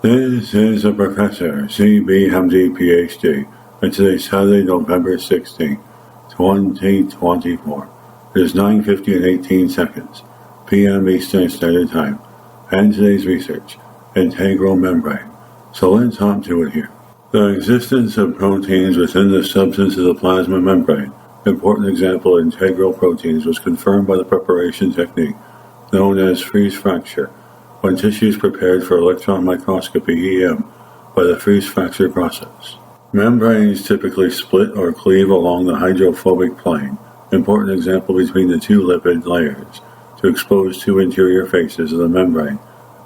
This is a Professor C.B. Hamdi, Ph.D. and today's Saturday, November 16, 2024. It is 9:50 and 18 seconds, p.m. Eastern Standard Time, and today's research, integral membrane. So let's hop to it here. The existence of proteins within the substance of the plasma membrane, important example integral proteins, was confirmed by the preparation technique known as freeze fracture, when tissue is prepared for electron microscopy (EM) by the freeze fracture process. Membranes typically split or cleave along the hydrophobic plane, important example between the two lipid layers, to expose two interior faces of the membrane,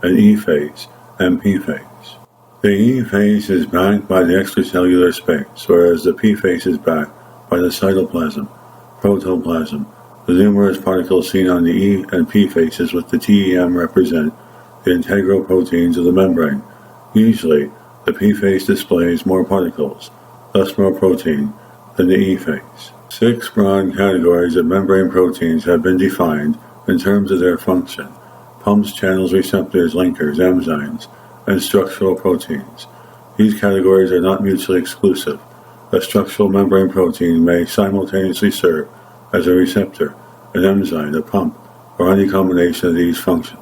an E phase and P phase. The E phase is backed by the extracellular space, whereas the P phase is backed by the cytoplasm, protoplasm. The numerous particles seen on the E and P faces with the TEM represent the integral proteins of the membrane. Usually, the P phase displays more particles, thus more protein, than the E phase. 6 broad categories of membrane proteins have been defined in terms of their function: pumps, channels, receptors, linkers, enzymes, and structural proteins. These categories are not mutually exclusive. A structural membrane protein may simultaneously serve as a receptor, an enzyme, a pump, or any combination of these functions.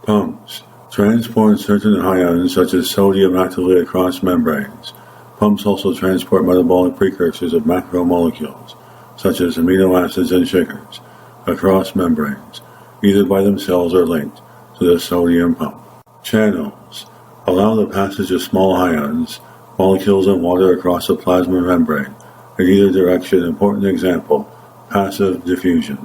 Pumps transport certain ions such as sodium actively across membranes. Pumps also transport metabolic precursors of macromolecules, such as amino acids and sugars, across membranes, either by themselves or linked to the sodium pump. Channels allow the passage of small ions, molecules, and water across the plasma membrane in either direction. Important example: passive diffusion.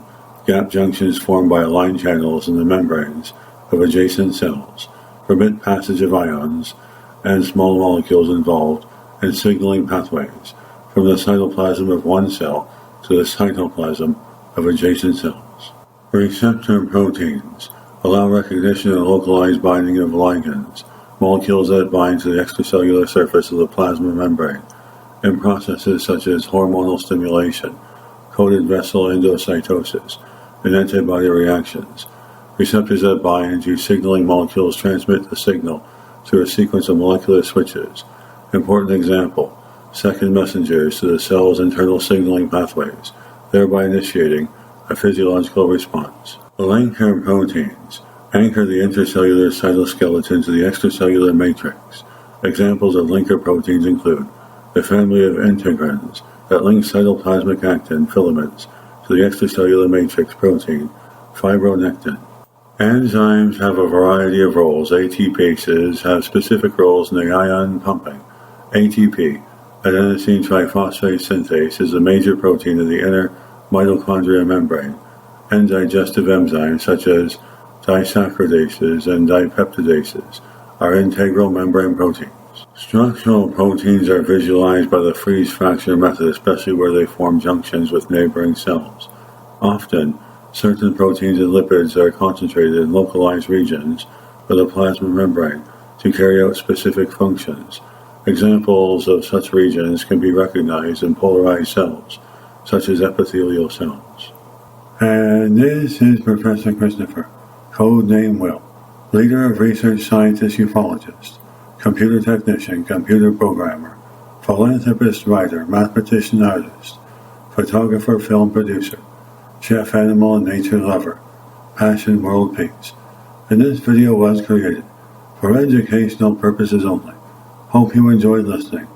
Gap junctions formed by aligned channels in the membranes of adjacent cells permit passage of ions and small molecules involved in signaling pathways from the cytoplasm of one cell to the cytoplasm of adjacent cells. Receptor proteins allow recognition and localized binding of ligands, molecules that bind to the extracellular surface of the plasma membrane, in processes such as hormonal stimulation, coated vessel endocytosis, and antibody reactions. Receptors that bind to signaling molecules transmit the signal through a sequence of molecular switches. Important example: second messengers to the cell's internal signaling pathways, thereby initiating a physiological response. Linker proteins anchor the intercellular cytoskeleton to the extracellular matrix. Examples of linker proteins include the family of integrins that link cytoplasmic actin filaments to the extracellular matrix protein fibronectin. Enzymes have a variety of roles. ATPases have specific roles in the ion pumping. ATP, adenosine triphosphate synthase, is a major protein of the inner mitochondria membrane, and digestive enzymes such as disaccharidases and dipeptidases are integral membrane proteins. Structural proteins are visualized by the freeze fracture method, especially where they form junctions with neighboring cells. Often, certain proteins and lipids are concentrated in localized regions of the plasma membrane to carry out specific functions. Examples of such regions can be recognized in polarized cells, such as epithelial cells. And this is Professor Christopher, codename Will, leader of research scientist ufologist, computer technician, computer programmer, philanthropist, writer, mathematician, artist, photographer, film producer, chef, animal, and nature lover, passion, world peace. And this video was created for educational purposes only. Hope you enjoyed listening.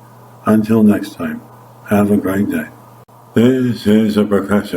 Until next time, have a great day. This is a Professor